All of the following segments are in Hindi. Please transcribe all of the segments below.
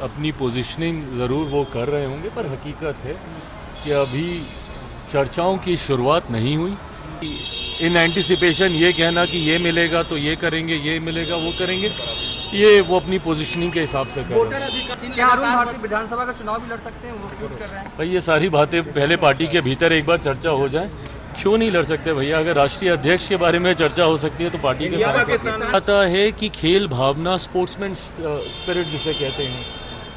अपनी पोजीशनिंग ज़रूर वो कर रहे होंगे, पर हकीकत है कि अभी चर्चाओं की शुरुआत नहीं हुई। इन एंटिसिपेशन ये कहना कि ये मिलेगा तो ये करेंगे, ये मिलेगा वो करेंगे, ये वो अपनी पोजीशनिंग के हिसाब से कर रहे हैं। क्या अरुण भारती विधानसभा का चुनाव भी लड़ सकते हैं, वो ट्वीट कर रहे हैं? भाई ये सारी बातें पहले पार्टी के भीतर एक बार चर्चा हो जाए। क्यों नहीं लड़ सकते भैया? अगर राष्ट्रीय अध्यक्ष के बारे में चर्चा हो सकती है तो पार्टी के साथ आता है कि खेल भावना, स्पोर्ट्समैन स्पिरिट जिसे कहते हैं,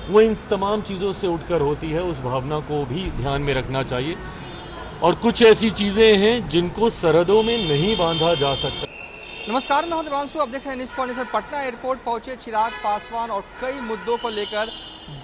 वो इन तमाम चीज़ों से उठकर होती है। उस भावना को भी ध्यान में रखना चाहिए। और कुछ ऐसी चीज़ें हैं जिनको सरहदों में नहीं बांधा जा सकता। नमस्कार, मैं हूं देवांशु। अब देख रहे हैं न्यूज़ फॉर। पटना एयरपोर्ट पहुंचे चिराग पासवान और कई मुद्दों को लेकर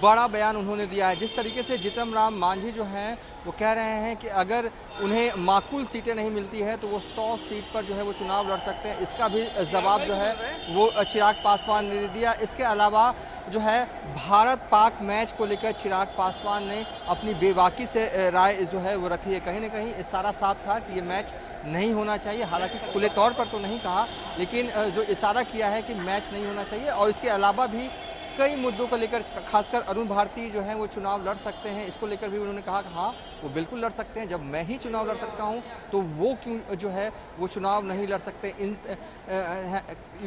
बड़ा बयान उन्होंने दिया है। जिस तरीके से जीतन राम मांझी जो हैं वो कह रहे हैं कि अगर उन्हें माकूल सीटें नहीं मिलती है तो वो 100 सीट पर जो है वो चुनाव लड़ सकते हैं। इसका भी जवाब जो है वो चिराग पासवान ने दे दिया। इसके अलावा जो है भारत पाक मैच को लेकर चिराग पासवान ने अपनी बेबाकी से राय जो है वो रखी है। कहीं ना कहीं इशारा साफ था कि ये मैच नहीं होना चाहिए। हालांकि खुले तौर पर तो नहीं कहा, लेकिन जो इशारा किया है कि मैच नहीं होना चाहिए। और इसके अलावा भी कई मुद्दों को लेकर, खासकर अरुण भारती जो है वो चुनाव लड़ सकते हैं, इसको लेकर भी उन्होंने कहा कि हाँ वो बिल्कुल लड़ सकते हैं। जब मैं ही चुनाव लड़ सकता हूं तो वो क्यों जो है वो चुनाव नहीं लड़ सकते,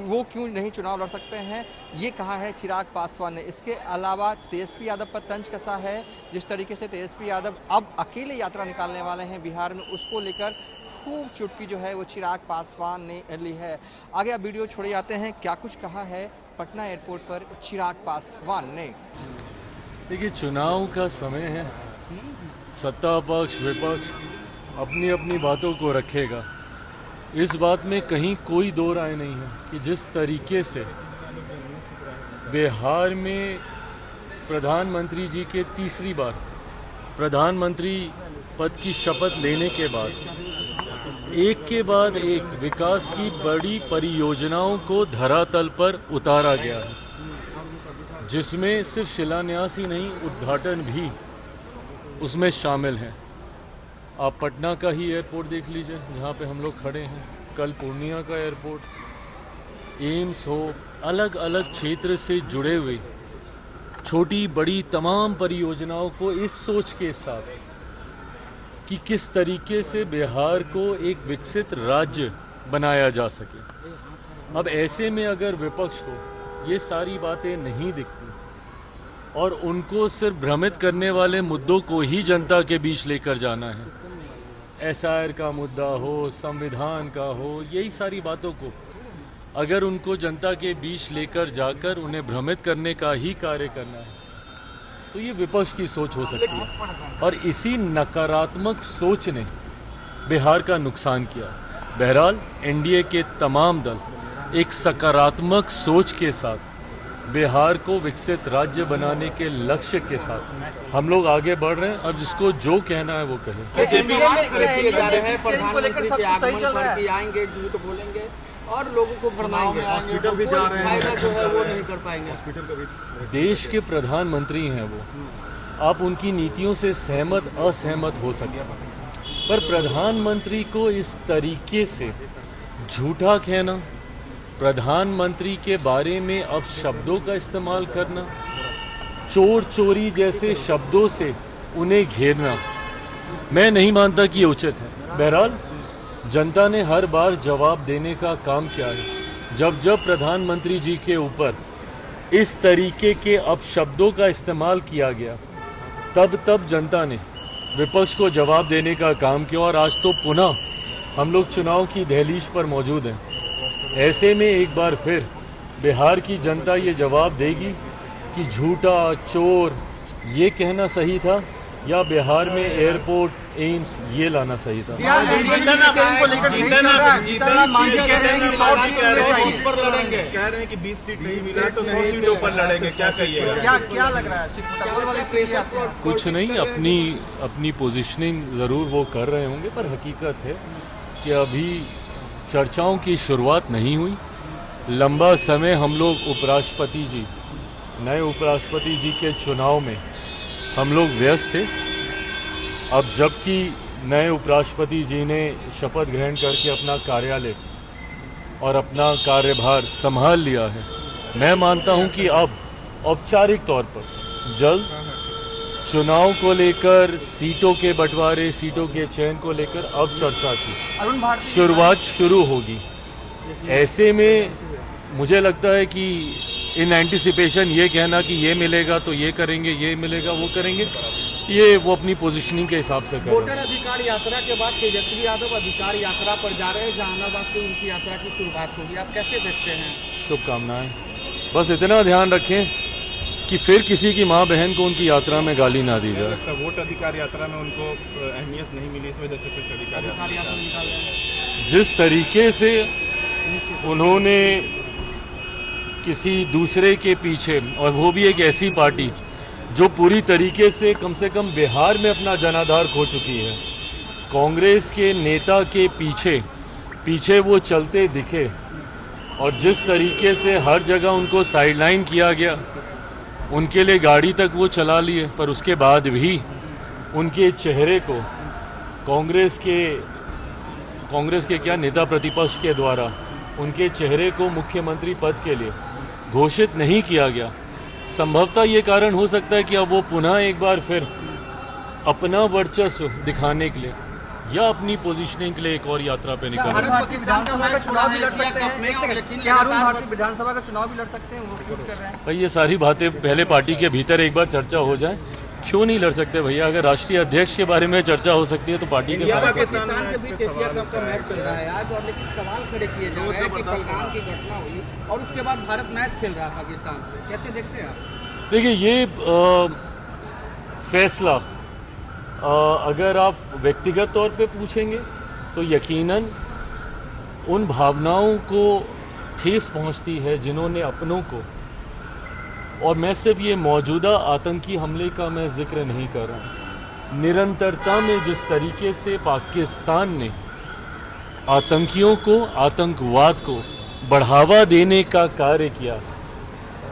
वो क्यों नहीं चुनाव लड़ सकते हैं, ये कहा है चिराग पासवान ने। इसके अलावा तेजस्वी यादव पर तंज कसा है। जिस तरीके से तेजस्वी यादव अब अकेले यात्रा निकालने वाले हैं बिहार में, उसको लेकर खूब चुटकी जो है वो चिराग पासवान ने ली है। आगे अब वीडियो छोड़े जाते हैं, क्या कुछ कहा है पटना एयरपोर्ट पर चिराग पासवान ने। देखिए, चुनाव का समय है, सत्ता पक्ष विपक्ष अपनी अपनी बातों को रखेगा। इस बात में कहीं कोई दो राय नहीं है कि जिस तरीके से बिहार में प्रधानमंत्री जी के तीसरी बार प्रधानमंत्री पद की शपथ लेने के बाद एक के बाद एक विकास की बड़ी परियोजनाओं को धरातल पर उतारा गया है, जिसमें सिर्फ शिलान्यास ही नहीं, उद्घाटन भी उसमें शामिल हैं। आप पटना का ही एयरपोर्ट देख लीजिए जहाँ पे हम लोग खड़े हैं, कल पूर्णिया का एयरपोर्ट, एम्स हो, अलग अलग क्षेत्र से जुड़े हुए छोटी बड़ी तमाम परियोजनाओं को इस सोच के साथ कि किस तरीके से बिहार को एक विकसित राज्य बनाया जा सके। अब ऐसे में अगर विपक्ष को ये सारी बातें नहीं दिखती और उनको सिर्फ भ्रमित करने वाले मुद्दों को ही जनता के बीच लेकर जाना है, एसआईआर का मुद्दा हो, संविधान का हो, यही सारी बातों को अगर उनको जनता के बीच लेकर जाकर उन्हें भ्रमित करने का ही कार्य करना है तो ये विपक्ष की सोच हो सकती है। और इसी नकारात्मक सोच ने बिहार का नुकसान किया। बहरहाल एनडीए के तमाम दल एक सकारात्मक सोच के साथ बिहार को विकसित राज्य बनाने के लक्ष्य के साथ हम लोग आगे बढ़ रहे हैं। अब जिसको जो कहना है वो कहे। और लोगों को भरमाएंगे, हॉस्पिटल भी जा रहे हैं, जो है वो नहीं कर पाएंगे। हॉस्पिटल का भी देश के प्रधानमंत्री हैं वो, आप उनकी नीतियों से सहमत असहमत हो सकते हैं, पर प्रधानमंत्री को इस तरीके से झूठा कहना, प्रधानमंत्री के बारे में अब शब्दों का इस्तेमाल करना, चोर चोरी जैसे शब्दों से उन्हें घेरना, मैं नहीं मानता कि ये उचित है। बहरहाल जनता ने हर बार जवाब देने का काम किया है। जब जब प्रधानमंत्री जी के ऊपर इस तरीके के अपशब्दों का इस्तेमाल किया गया, तब तब जनता ने विपक्ष को जवाब देने का काम किया। और आज तो पुनः हम लोग चुनाव की दहलीज पर मौजूद हैं। ऐसे में एक बार फिर बिहार की जनता ये जवाब देगी कि झूठा, चोर ये कहना सही था या बिहार में एयरपोर्ट, एम्स ये लाना सही था। कह रहे हैं कि 20 सीट नहीं मिला तो 100 सीटों पर लड़ेंगे, क्या कहिएगा? क्या लग रहा है? कुछ नहीं, अपनी पोजीशनिंग ज़रूर वो कर रहे होंगे, पर हकीकत है कि अभी चर्चाओं की शुरुआत नहीं हुई। लंबा समय हम लोग नए उपराष्ट्रपति जी के चुनाव में हम लोग व्यस्त थे। अब जबकि नए उपराष्ट्रपति जी ने शपथ ग्रहण करके अपना कार्यालय और अपना कार्यभार संभाल लिया है, मैं मानता हूं कि अब औपचारिक तौर पर जल्द चुनाव को लेकर, सीटों के बंटवारे, सीटों के चयन को लेकर अब चर्चा की शुरुआत शुरू होगी। ऐसे में मुझे लगता है कि इन एंटिसिपेशन ये कहना कि ये मिलेगा तो ये करेंगे, ये मिलेगा वो करेंगे, ये वो अपनी पोजीशनिंग के हिसाब से कर वोटर अधिकार यात्रा के बाद तेजस्वी यादव अधिकार यात्रा पर जा रहे हैं, जहानाबाद से उनकी यात्रा की शुरुआत होगी, आप कैसे देखते हैं? शुभकामनाएं। बस इतना ध्यान रखें कि फिर किसी की माँ बहन को उनकी यात्रा में गाली ना दी जाए। वोट अधिकार यात्रा में उनको अहमियत नहीं मिली, इस वजह से फिर से अधिकार यात्रा निकाल रहे हैं। जिस तरीके से उन्होंने किसी दूसरे के पीछे, और वो भी एक ऐसी पार्टी जो पूरी तरीके से कम बिहार में अपना जनाधार खो चुकी है, कांग्रेस के नेता के पीछे वो चलते दिखे, और जिस तरीके से हर जगह उनको साइडलाइन किया गया, उनके लिए गाड़ी तक वो चला लिए, पर उसके बाद भी उनके चेहरे को कांग्रेस के क्या नेता प्रतिपक्ष के द्वारा उनके चेहरे को मुख्यमंत्री पद के लिए घोषित नहीं किया गया। संभवतः ये कारण हो सकता है कि अब वो पुनः एक बार फिर अपना वर्चस्व दिखाने के लिए या अपनी पोजीशनिंग के लिए एक और यात्रा पे निकल रहे हैं। विधानसभा का चुनाव भी लड़ सकते हैं? क्या अरुण भारती विधानसभा का चुनाव भी लड़ सकते हैं? वो ट्वीट कर रहे हैं। भाई ये सारी बातें पहले पार्टी के भीतर एक बार चर्चा हो जाए। क्यों नहीं लड़ सकते भैया? अगर राष्ट्रीय अध्यक्ष के बारे में चर्चा हो सकती है तो पार्टी के साथ पाकिस्तान के बीच एशिया कप का मैच चल रहा है आज, और लेकिन सवाल खड़े किए जा रहे हैं कि पहलगाम की घटना हुई और उसके बाद भारत मैच खेल रहा पाकिस्तान से, कैसे देखते हैं आप? देखिए, ये फैसला अगर आप व्यक्तिगत तौर पे पूछेंगे तो यकीनन उन भावनाओं को ठेस पहुंचती है जिन्होंने अपनों को, और मैं सिर्फ ये मौजूदा आतंकी हमले का मैं जिक्र नहीं कर रहा हूँ, निरंतरता में जिस तरीके से पाकिस्तान ने आतंकियों को, आतंकवाद को बढ़ावा देने का कार्य किया,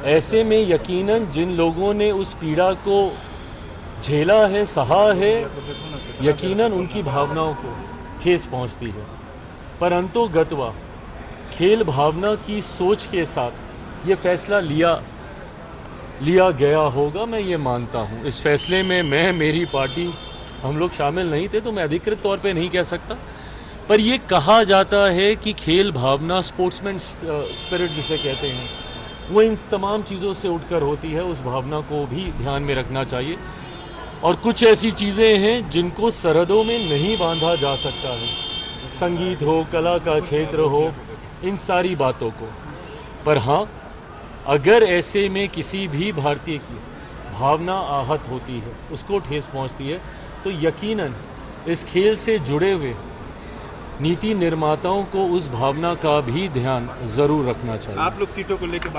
ऐसे में यकीनन जिन लोगों ने उस पीड़ा को झेला है, सहा है, यकीनन उनकी भावनाओं को ठेस पहुंचती है। परंतु गतवा खेल भावना की सोच के साथ ये फैसला लिया गया होगा, मैं ये मानता हूँ। इस फैसले में मैं, मेरी पार्टी, हम लोग शामिल नहीं थे, तो मैं अधिकृत तौर पे नहीं कह सकता, पर ये कहा जाता है कि खेल भावना, स्पोर्ट्समैन स्पिरिट जिसे कहते हैं, वो इन तमाम चीज़ों से उठकर होती है। उस भावना को भी ध्यान में रखना चाहिए, और कुछ ऐसी चीज़ें हैं जिनको सरहदों में नहीं बांधा जा सकता है, संगीत हो, कला का क्षेत्र हो, इन सारी बातों को। पर हाँ, अगर ऐसे में किसी भी भारतीय की भावना आहत होती है, उसको ठेस पहुंचती है, तो यकीनन इस खेल से जुड़े हुए नीति निर्माताओं को उस भावना का भी ध्यान जरूर रखना चाहिए। आप लोग सीटों को लेकर